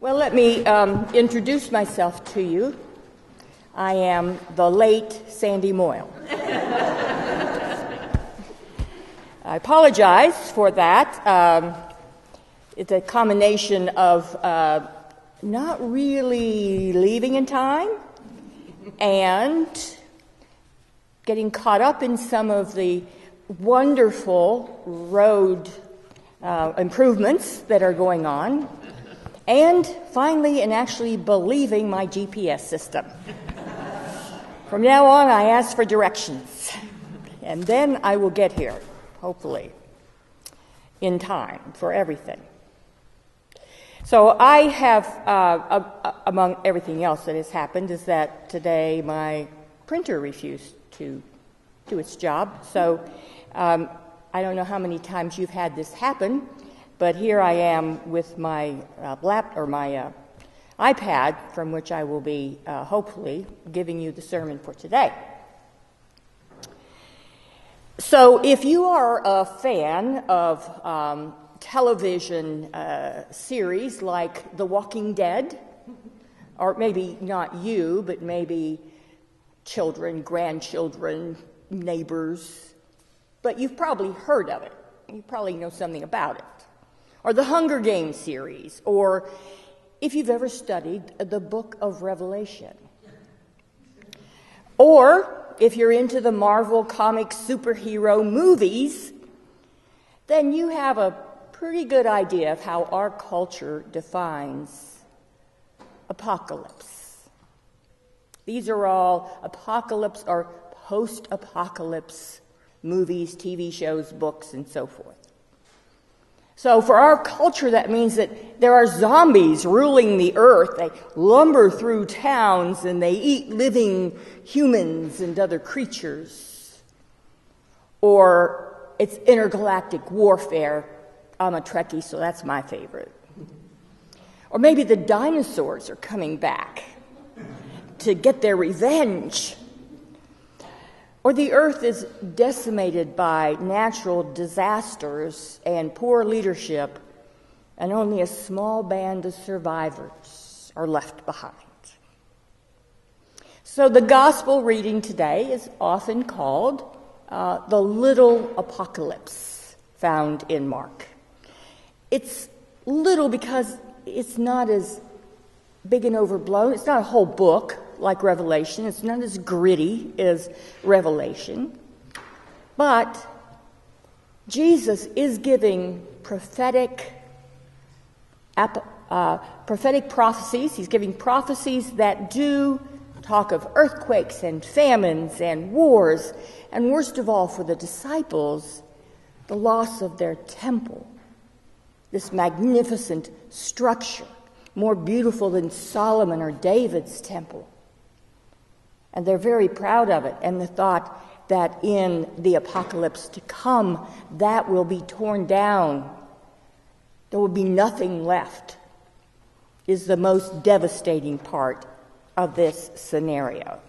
Well, let me introduce myself to you. I am the late Sandy Moyle. I apologize for that. It's a combination of not really leaving in time and getting caught up in some of the wonderful road improvements that are going on. And finally, and actually believing my GPS system. From now on, I ask for directions. And then I will get here, hopefully, in time for everything. So I have, among everything else that has happened, is that today my printer refused to do its job. So I don't know how many times you've had this happen. But here I am with my iPad, from which I will be hopefully giving you the sermon for today. So, if you are a fan of television series like The Walking Dead, or maybe not you, but maybe children, grandchildren, neighbors, but you've probably heard of it. You probably know something about it. Or the Hunger Games series, or if you've ever studied the book of Revelation. Or if you're into the Marvel comic superhero movies, then you have a pretty good idea of how our culture defines apocalypse. These are all apocalypse or post-apocalypse movies, TV shows, books, and so forth. So for our culture, that means that there are zombies ruling the earth. They lumber through towns and they eat living humans and other creatures. Or it's intergalactic warfare. I'm a Trekkie, so that's my favorite. Or maybe the dinosaurs are coming back to get their revenge. Or the earth is decimated by natural disasters and poor leadership, and only a small band of survivors are left behind. So the gospel reading today is often called the little apocalypse found in Mark. It's little because it's not as big and overblown. It's not a whole book like Revelation. It's not as gritty as Revelation. But Jesus is giving prophetic prophecies. He's giving prophecies that do talk of earthquakes and famines and wars, and worst of all for the disciples, the loss of their temple, this magnificent structure, more beautiful than Solomon or David's temple. And they're very proud of it, and the thought that in the apocalypse to come, that will be torn down, there will be nothing left, is the most devastating part of this scenario.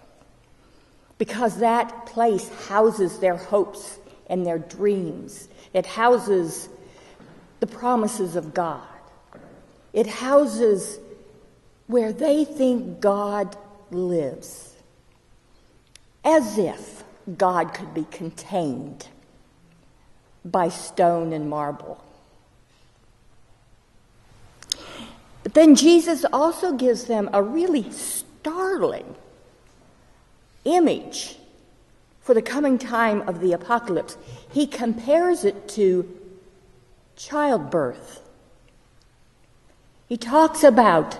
Because that place houses their hopes and their dreams. It houses the promises of God. It houses where they think God lives. As if God could be contained by stone and marble. But then Jesus also gives them a really startling image for the coming time of the apocalypse. He compares it to childbirth. He talks about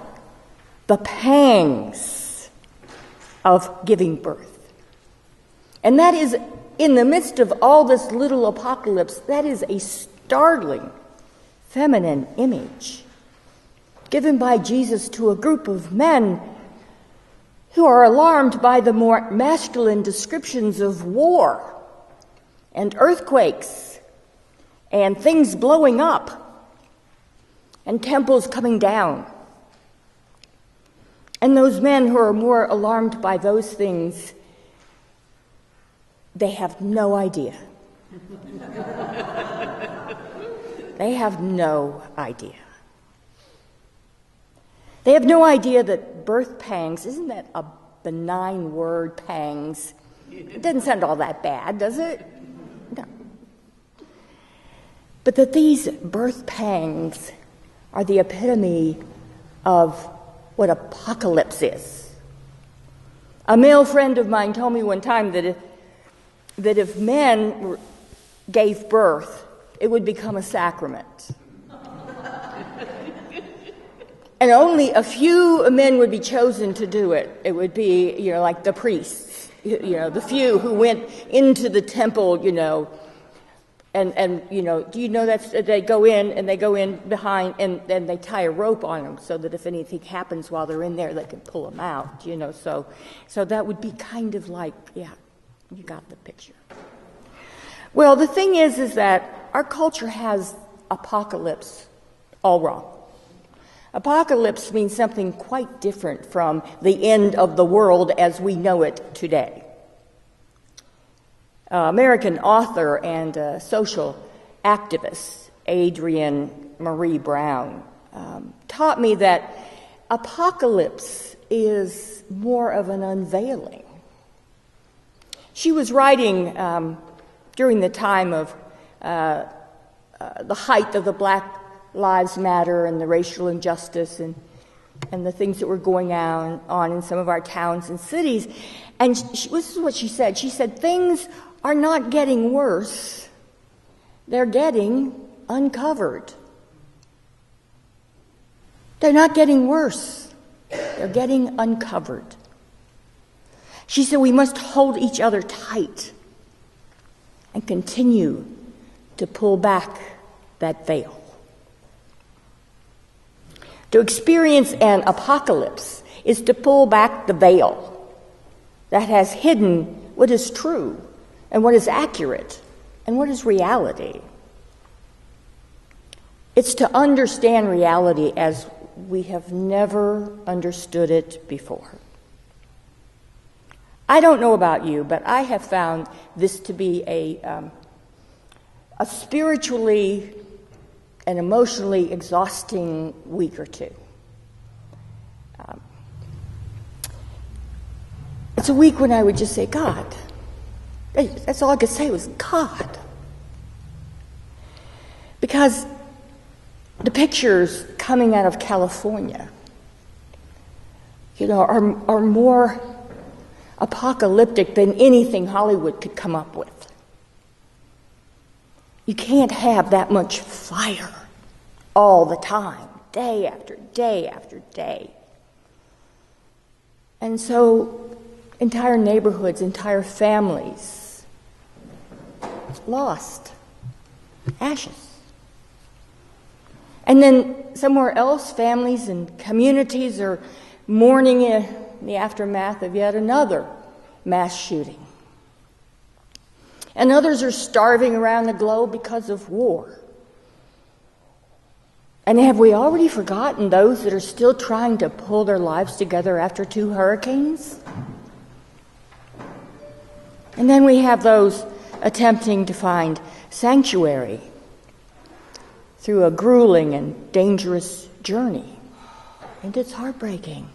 the pangs of giving birth. And that is, in the midst of all this little apocalypse, that is a startling feminine image given by Jesus to a group of men who are alarmed by the more masculine descriptions of war and earthquakes and things blowing up and temples coming down. And those men who are more alarmed by those things, they have no idea. They have no idea. They have no idea that birth pangs, isn't that a benign word, pangs? It doesn't sound all that bad, does it? No. But that these birth pangs are the epitome of what apocalypse is. A male friend of mine told me one time that if men gave birth, it would become a sacrament. And only a few men would be chosen to do it. It would be, like the priests, the few who went into the temple, and do you know that they go in behind, and they tie a rope on them so that if anything happens while they're in there, they can pull them out, So that would be kind of like, yeah, you got the picture. Well, the thing is that our culture has apocalypse all wrong. Apocalypse means something quite different from the end of the world as we know it today. American author and social activist Adrienne Marie Brown taught me that apocalypse is more of an unveiling. She was writing during the time of the height of the Black Lives Matter and the racial injustice and the things that were going on in some of our towns and cities. And this is what she said. She said, things are not getting worse. They're getting uncovered. They're not getting worse. They're getting uncovered. She said we must hold each other tight and continue to pull back that veil. To experience an apocalypse is to pull back the veil that has hidden what is true and what is accurate and what is reality. It's to understand reality as we have never understood it before. I don't know about you, but I have found this to be a spiritually and emotionally exhausting week or two. It's a week when I would just say, God. That's all I could say was God. Because the pictures coming out of California, are more apocalyptic than anything Hollywood could come up with. You can't have that much fire all the time, day after day after day. And so entire neighborhoods, entire families lost, ashes. And then somewhere else, families and communities are mourning in the aftermath of yet another mass shooting. And others are starving around the globe because of war. And have we already forgotten those that are still trying to pull their lives together after 2 hurricanes? And then we have those attempting to find sanctuary through a grueling and dangerous journey. And it's heartbreaking.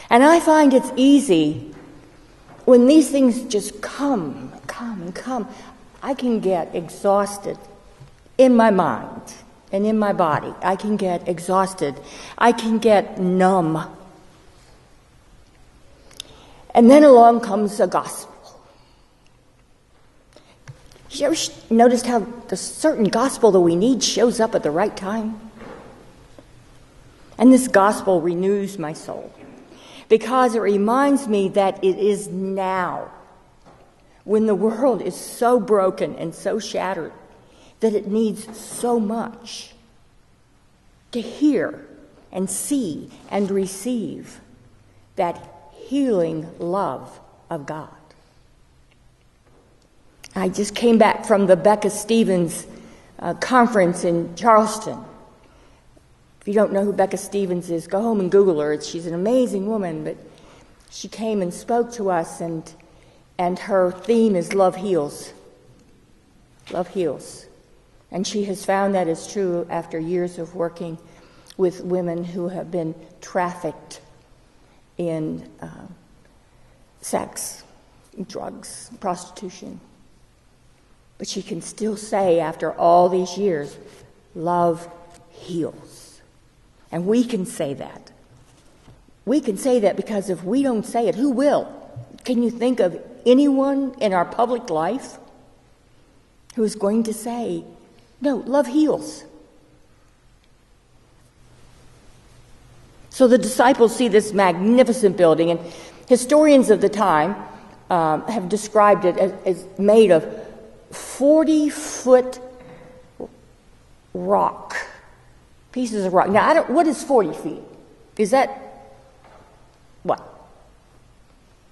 And I find it's easy when these things just come and come. I can get exhausted in my mind and in my body. I can get exhausted. I can get numb. And then along comes the gospel. You ever noticed how the certain gospel that we need shows up at the right time? And this gospel renews my soul because it reminds me that it is now, when the world is so broken and so shattered, that it needs so much to hear and see and receive that healing love of God. I just came back from the Becca Stevens conference in Charleston. If you don't know who Becca Stevens is, go home and Google her. She's an amazing woman, but she came and spoke to us, and her theme is love heals. Love heals. And she has found that is true after years of working with women who have been trafficked in sex, drugs, prostitution. But she can still say, after all these years, love heals. And we can say that. We can say that because if we don't say it, who will? Can you think of anyone in our public life who is going to say, no, love heals? So the disciples see this magnificent building, and historians of the time have described it as made of 40-foot rock, pieces of rock. Now, what is 40 feet? Is that what?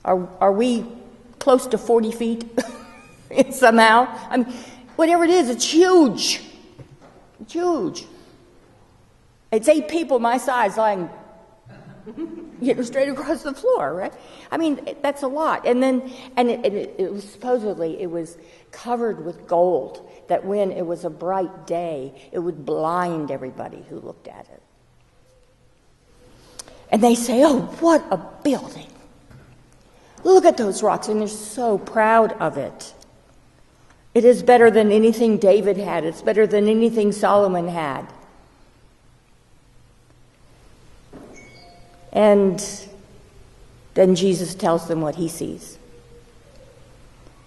Are we close to 40 feet somehow? I mean, whatever it is, it's huge. It's huge. It's 8 people my size lying straight across the floor, right? I mean, that's a lot. And it was supposedly, it was covered with gold, that when it was a bright day, it would blind everybody who looked at it. And they say, oh, what a building. Look at those rocks, and they're so proud of it. It is better than anything David had. It's better than anything Solomon had. And then Jesus tells them what he sees.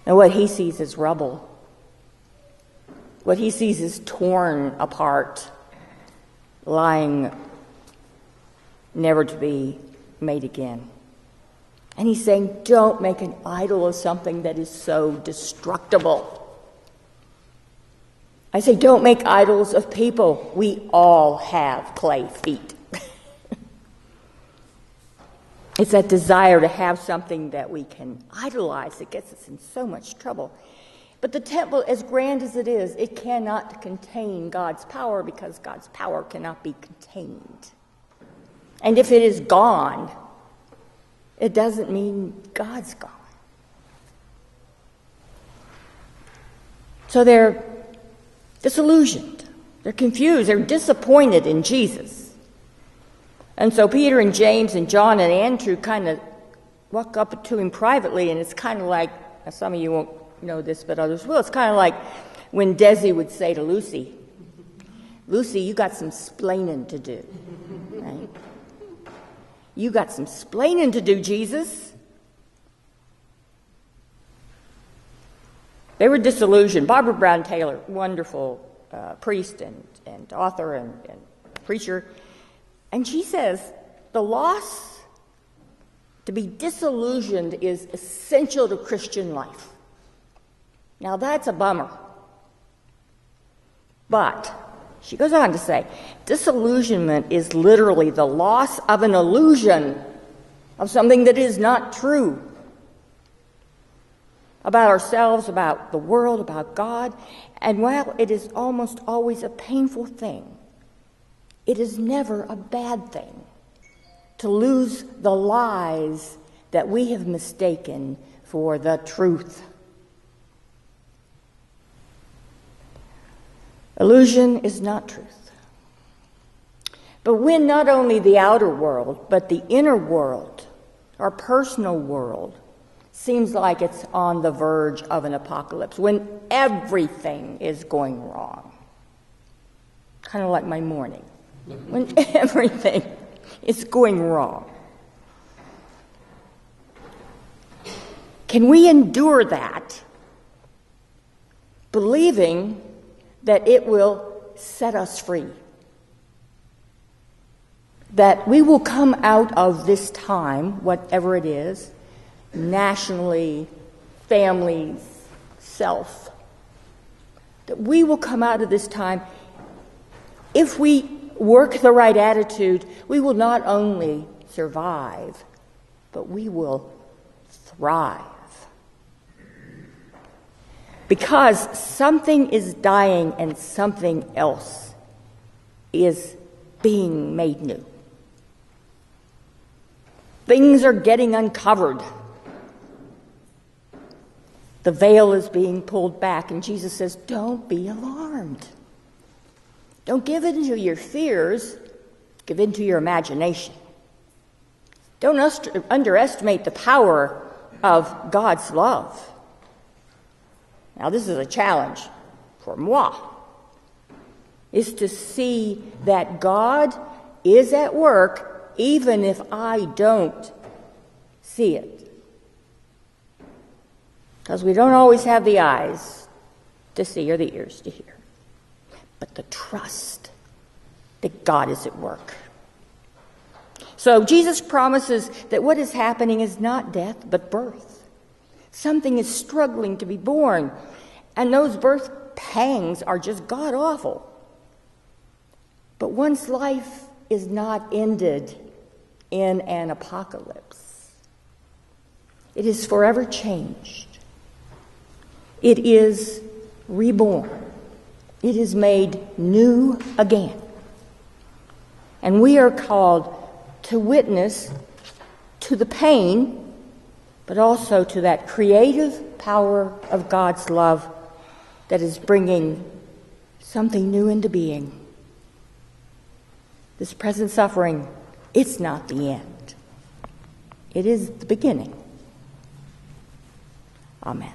And what he sees is rubble. What he sees is torn apart, lying never to be made again. And he's saying, don't make an idol of something that is so destructible. I say, don't make idols of people. We all have clay feet. It's that desire to have something that we can idolize that gets us in so much trouble. But the temple, as grand as it is, it cannot contain God's power because God's power cannot be contained. And if it is gone, it doesn't mean God's gone. So they're disillusioned. They're confused. They're disappointed in Jesus. And so Peter and James and John and Andrew kind of walk up to him privately, and it's kind of like, some of you won't know this, but others will. It's kind of like when Desi would say to Lucy, Lucy, you got some splaining to do. Right? You got some splaining to do, Jesus. They were disillusioned. Barbara Brown Taylor, wonderful priest and author and preacher, and she says the loss, to be disillusioned, is essential to Christian life. Now that's a bummer. But she goes on to say, disillusionment is literally the loss of an illusion of something that is not true about ourselves, about the world, about God. And while it is almost always a painful thing, it is never a bad thing to lose the lies that we have mistaken for the truth. Illusion is not truth. But when not only the outer world, but the inner world, our personal world, seems like it's on the verge of an apocalypse, when everything is going wrong, kind of like my morning, when everything is going wrong, can we endure that, believing that it will set us free? That we will come out of this time, whatever it is, nationally, families, self, that we will come out of this time, if we work the right attitude, we will not only survive, but we will thrive. Because something is dying and something else is being made new. Things are getting uncovered. The veil is being pulled back, and Jesus says, don't be alarmed. Don't give in to your fears. give in to your imagination. Don't underestimate the power of God's love. Now, this is a challenge for moi, is to see that God is at work even if I don't see it. Because we don't always have the eyes to see or the ears to hear. But the trust that God is at work. So Jesus promises that what is happening is not death, but birth. Something is struggling to be born, and those birth pangs are just god-awful. But one's life is not ended in an apocalypse. It is forever changed. It is reborn. It is made new again. And we are called to witness to the pain, but also to that creative power of God's love that is bringing something new into being. This present suffering, it's not the end. It is the beginning. Amen.